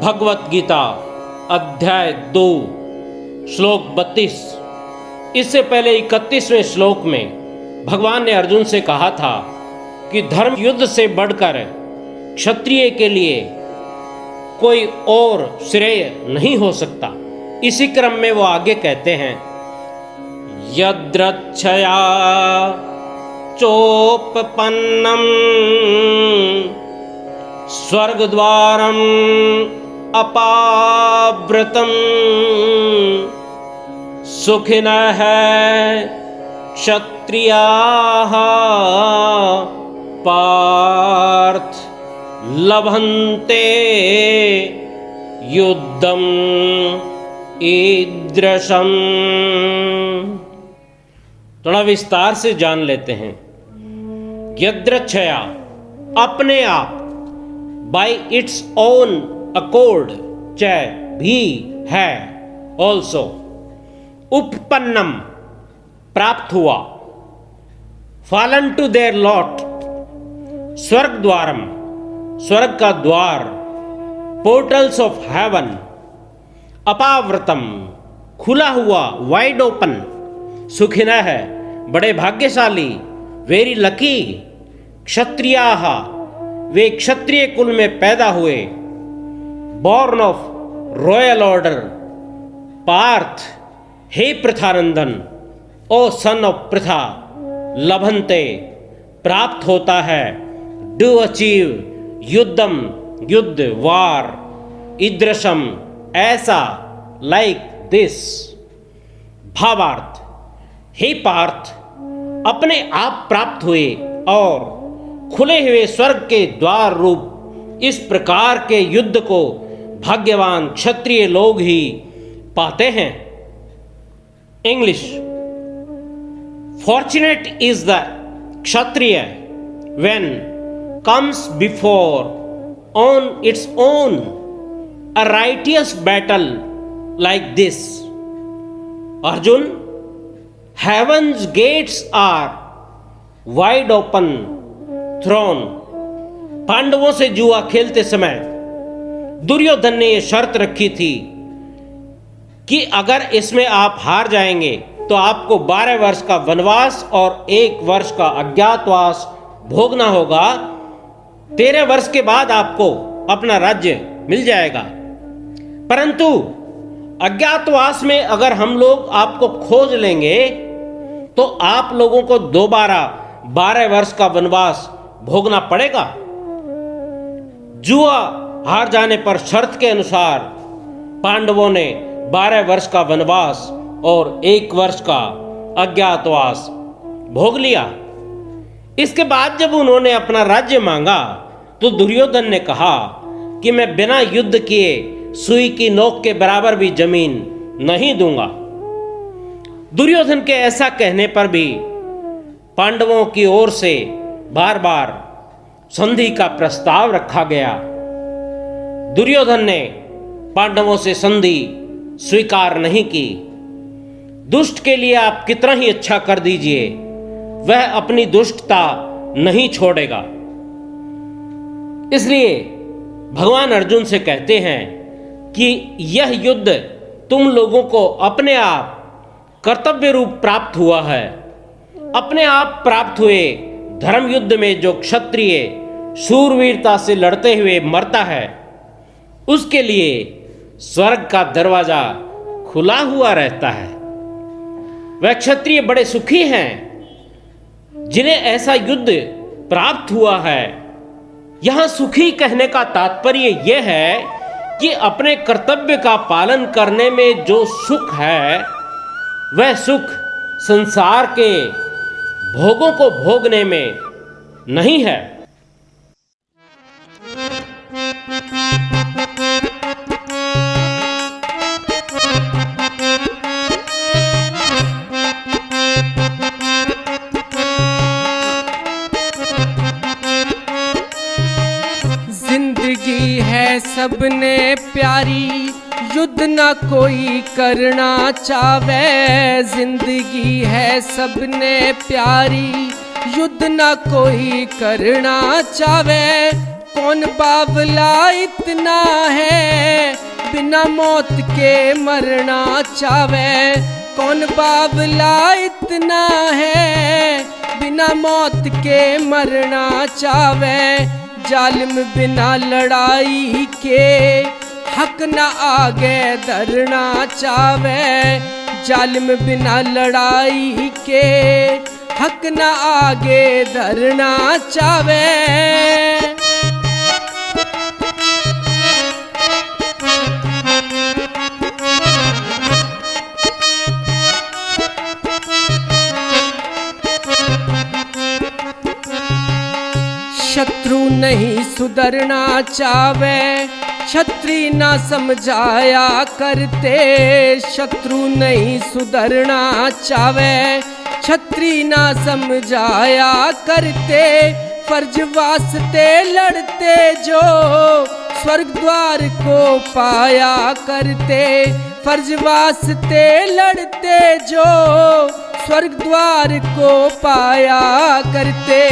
भगवत गीता अध्याय 2 श्लोक 32। इससे पहले 31वें श्लोक में भगवान ने अर्जुन से कहा था कि धर्म युद्ध से बढ़कर क्षत्रिय के लिए कोई और श्रेय नहीं हो सकता। इसी क्रम में वो आगे कहते हैं, यद्रच्छया चोपपन्नम स्वर्गद्वारम अपावृतम सुखिनः क्षत्रियाः पार्थ लभन्ते युद्धम ईदृशम। थोड़ा विस्तार से जान लेते हैं। यद्रच्छया अपने आप, बाय इट्स ओन अकॉर्ड, च भी है, ऑल्सो, उपपन्नम प्राप्त हुआ, फॉलन टू देयर लॉट, स्वर्ग द्वारम स्वर्ग का द्वार, पोर्टल्स ऑफ हेवन, अपावृतम खुला हुआ, वाइड ओपन, सुखिनः है बड़े भाग्यशाली, वेरी लकी, क्षत्रियाः वे क्षत्रिय कुल में पैदा हुए, born of royal order, Partha हे प्रथानंदन, ओ सन ऑफ प्रथा, लभन्ते प्राप्त होता है, डू अचीव, युद्धम युद्ध, वार, ईदृशम ऐसा, लाइक दिस। भावार्थ, हे पार्थ अपने आप प्राप्त हुए और खुले हुए स्वर्ग के द्वार रूप इस प्रकार के युद्ध को भाग्यवान क्षत्रिय लोग ही पाते हैं। English, fortunate is the Kshatriya when comes before on its own a righteous battle like this. Arjun, heaven's gates are wide open thrown. पांडवों से जुआ खेलते समय दुर्योधन ने यह शर्त रखी थी कि अगर इसमें आप हार जाएंगे तो आपको 12 वर्ष का वनवास और 1 वर्ष का अज्ञातवास भोगना होगा। 13 वर्ष के बाद आपको अपना राज्य मिल जाएगा, परंतु अज्ञातवास में अगर हम लोग आपको खोज लेंगे तो आप लोगों को दोबारा 12 वर्ष का वनवास भोगना पड़ेगा। जुआ हार जाने पर शर्त के अनुसार पांडवों ने 12 वर्ष का वनवास और 1 वर्ष का अज्ञातवास भोग लिया। इसके बाद जब उन्होंने अपना राज्य मांगा तो दुर्योधन ने कहा कि मैं बिना युद्ध किए सुई की नोक के बराबर भी जमीन नहीं दूंगा। दुर्योधन के ऐसा कहने पर भी पांडवों की ओर से बार बार संधि का प्रस्ताव रखा गया। दुर्योधन ने पांडवों से संधि स्वीकार नहीं की। दुष्ट के लिए आप कितना ही अच्छा कर दीजिए, वह अपनी दुष्टता नहीं छोड़ेगा। इसलिए भगवान अर्जुन से कहते हैं कि यह युद्ध तुम लोगों को अपने आप कर्तव्य रूप प्राप्त हुआ है। अपने आप प्राप्त हुए धर्म युद्ध में जो क्षत्रिय शूरवीरता से लड़ते हुए मरता है, उसके लिए स्वर्ग का दरवाजा खुला हुआ रहता है। वह क्षत्रिय बड़े सुखी हैं जिन्हें ऐसा युद्ध प्राप्त हुआ है। यहां सुखी कहने का तात्पर्य यह है कि अपने कर्तव्य का पालन करने में जो सुख है, वह सुख संसार के भोगों को भोगने में नहीं है। जिंदगी है सबने प्यारी, युद्ध ना कोई करना चावे। जिंदगी है सबने प्यारी, युद्ध ना कोई करना चावे। कौन बावला इतना है बिना मौत के मरना चावे। कौन बावला इतना है बिना मौत के मरना चावे। जालिम बिना लड़ाई के हक न आगे धरना चावे। जालिम बिना लड़ाई के हक न आगे धरना चावे। शत्रु नहीं सुधरना चावे, छत्री ना समझाया करते। शत्रु नहीं सुधरना चावे, छत्री ना समझाया करते। फर्ज वास्ते लड़ते जो स्वर्ग द्वार को पाया करते। फर्ज वास्ते लड़ते जो स्वर्ग द्वार को पाया करते।